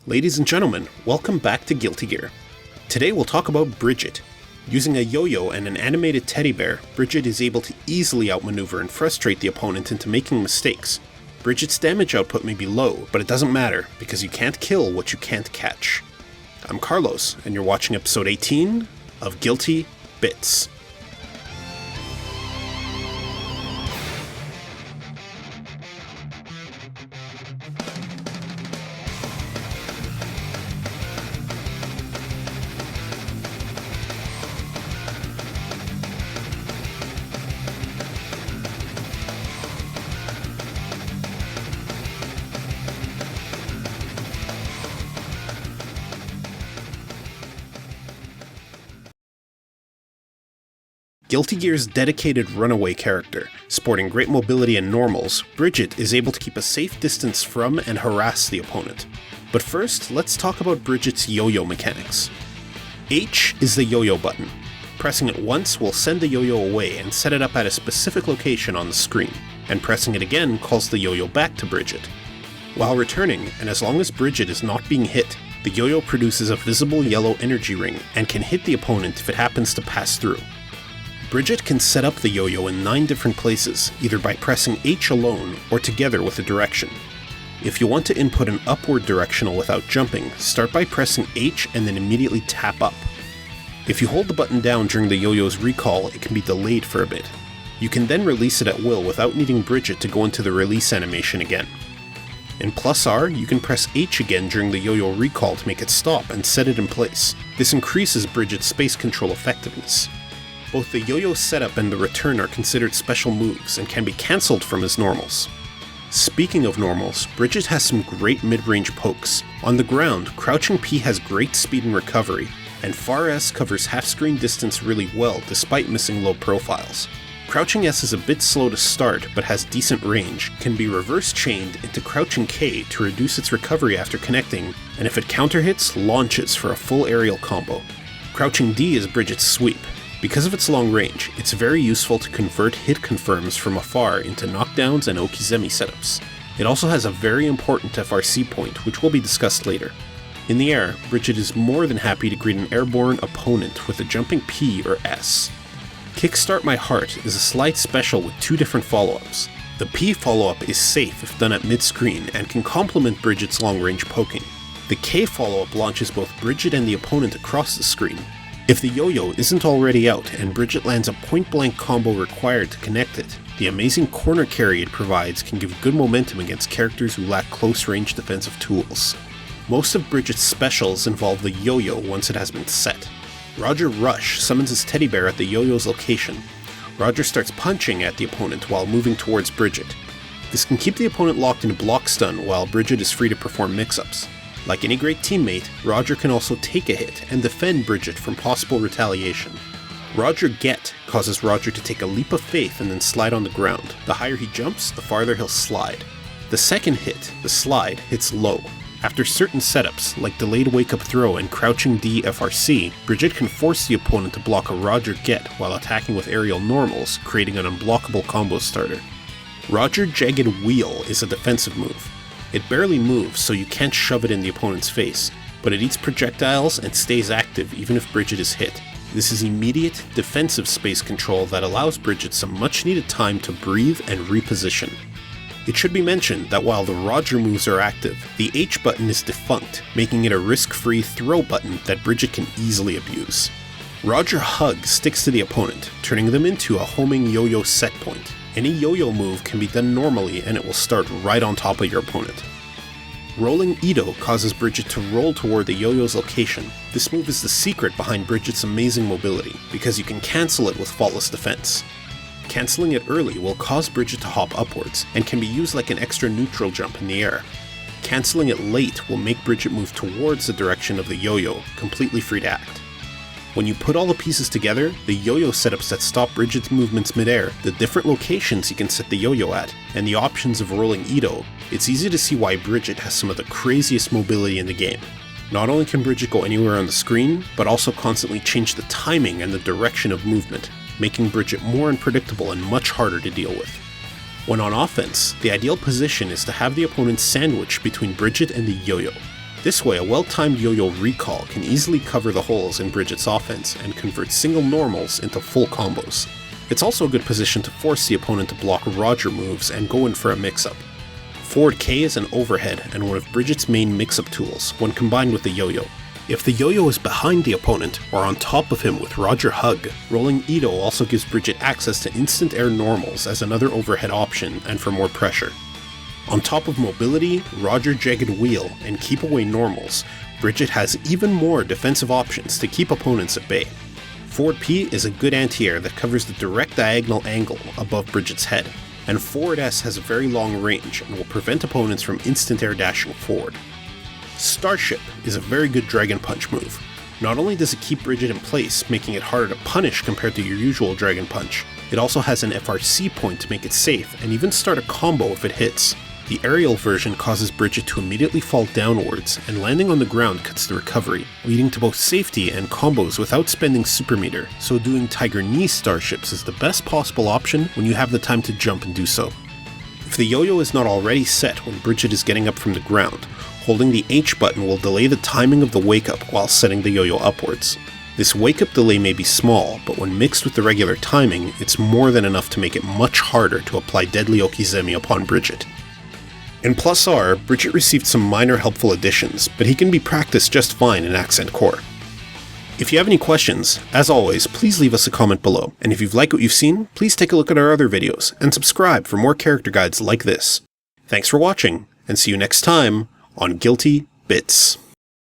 Ladies and gentlemen, welcome back to Guilty Gear. Today we'll talk about Bridget. Using a yo-yo and an animated teddy bear, Bridget is able to easily outmaneuver and frustrate the opponent into making mistakes. Bridget's damage output may be low, but it doesn't matter, because you can't kill what you can't catch. I'm Carlos, and you're watching episode 18 of Guilty Bits. Guilty Gear's dedicated runaway character, sporting great mobility and normals, Bridget is able to keep a safe distance from and harass the opponent. But first, let's talk about Bridget's yo-yo mechanics. H is the yo-yo button. Pressing it once will send the yo-yo away and set it up at a specific location on the screen, and pressing it again calls the yo-yo back to Bridget. While returning, and as long as Bridget is not being hit, the yo-yo produces a visible yellow energy ring and can hit the opponent if it happens to pass through. Bridget can set up the yo-yo in 9 different places, either by pressing H alone or together with a direction. If you want to input an upward directional without jumping, start by pressing H and then immediately tap up. If you hold the button down during the yo-yo's recall, it can be delayed for a bit. You can then release it at will without needing Bridget to go into the release animation again. In plus R, you can press H again during the yo-yo recall to make it stop and set it in place. This increases Bridget's space control effectiveness. Both the yo-yo setup and the return are considered special moves and can be cancelled from as normals. Speaking of normals, Bridget has some great mid-range pokes. On the ground, crouching P has great speed and recovery, and far S covers half-screen distance really well despite missing low profiles. Crouching S is a bit slow to start but has decent range, can be reverse-chained into crouching K to reduce its recovery after connecting, and if it counter-hits, launches for a full aerial combo. Crouching D is Bridget's sweep. Because of its long range, it's very useful to convert hit confirms from afar into knockdowns and okizeme setups. It also has a very important FRC point, which will be discussed later. In the air, Bridget is more than happy to greet an airborne opponent with a jumping P or S. Kickstart My Heart is a slide special with 2 different follow-ups. The P follow-up is safe if done at mid-screen and can complement Bridget's long-range poking. The K follow-up launches both Bridget and the opponent across the screen. If the yo-yo isn't already out and Bridget lands a point-blank combo required to connect it, the amazing corner carry it provides can give good momentum against characters who lack close-range defensive tools. Most of Bridget's specials involve the yo-yo once it has been set. Roger Rush summons his teddy bear at the yo-yo's location. Roger starts punching at the opponent while moving towards Bridget. This can keep the opponent locked in a block stun while Bridget is free to perform mix-ups. Like any great teammate, Roger can also take a hit and defend Bridget from possible retaliation. Roger Get causes Roger to take a leap of faith and then slide on the ground. The higher he jumps, the farther he'll slide. The second hit, the slide, hits low. After certain setups, like delayed wake-up throw and crouching D FRC, Bridget can force the opponent to block a Roger Get while attacking with aerial normals, creating an unblockable combo starter. Roger Jagged Wheel is a defensive move. It barely moves, so you can't shove it in the opponent's face, but it eats projectiles and stays active even if Bridget is hit. This is immediate, defensive space control that allows Bridget some much-needed time to breathe and reposition. It should be mentioned that while the Roger moves are active, the H button is defunct, making it a risk-free throw button that Bridget can easily abuse. Roger Hug sticks to the opponent, turning them into a homing yo-yo set point. Any yo-yo move can be done normally and it will start right on top of your opponent. Rolling Ito causes Bridget to roll toward the yo-yo's location. This move is the secret behind Bridget's amazing mobility, because you can cancel it with faultless defense. Canceling it early will cause Bridget to hop upwards, and can be used like an extra neutral jump in the air. Canceling it late will make Bridget move towards the direction of the yo-yo, completely free to act. When you put all the pieces together, the yo-yo setups that stop Bridget's movements midair, the different locations you can set the yo-yo at, and the options of rolling Ito, it's easy to see why Bridget has some of the craziest mobility in the game. Not only can Bridget go anywhere on the screen, but also constantly change the timing and the direction of movement, making Bridget more unpredictable and much harder to deal with. When on offense, the ideal position is to have the opponent sandwiched between Bridget and the yo-yo. This way, a well-timed yo-yo recall can easily cover the holes in Bridget's offense and convert single normals into full combos. It's also a good position to force the opponent to block Roger moves and go in for a mix-up. Forward K is an overhead and one of Bridget's main mix-up tools when combined with the yo-yo. If the yo-yo is behind the opponent or on top of him with Roger Hug, rolling Ito also gives Bridget access to instant air normals as another overhead option and for more pressure. On top of mobility, Roger Jagged Wheel, and keep away normals, Bridget has even more defensive options to keep opponents at bay. Forward P is a good anti-air that covers the direct diagonal angle above Bridget's head, and Forward S has a very long range and will prevent opponents from instant air dashing forward. Starship is a very good Dragon Punch move. Not only does it keep Bridget in place, making it harder to punish compared to your usual Dragon Punch, it also has an FRC point to make it safe and even start a combo if it hits. The aerial version causes Bridget to immediately fall downwards, and landing on the ground cuts the recovery, leading to both safety and combos without spending super meter, so doing Tiger Knee Starships is the best possible option when you have the time to jump and do so. If the yo-yo is not already set when Bridget is getting up from the ground, holding the H button will delay the timing of the wake up while setting the yo-yo upwards. This wake up delay may be small, but when mixed with the regular timing, it's more than enough to make it much harder to apply Deadly Okizeme upon Bridget. In Plus R, Bridget received some minor helpful additions, but he can be practiced just fine in Accent Core. If you have any questions, as always, please leave us a comment below, and if you've liked what you've seen, please take a look at our other videos, and subscribe for more character guides like this. Thanks for watching, and see you next time on Guilty Bits.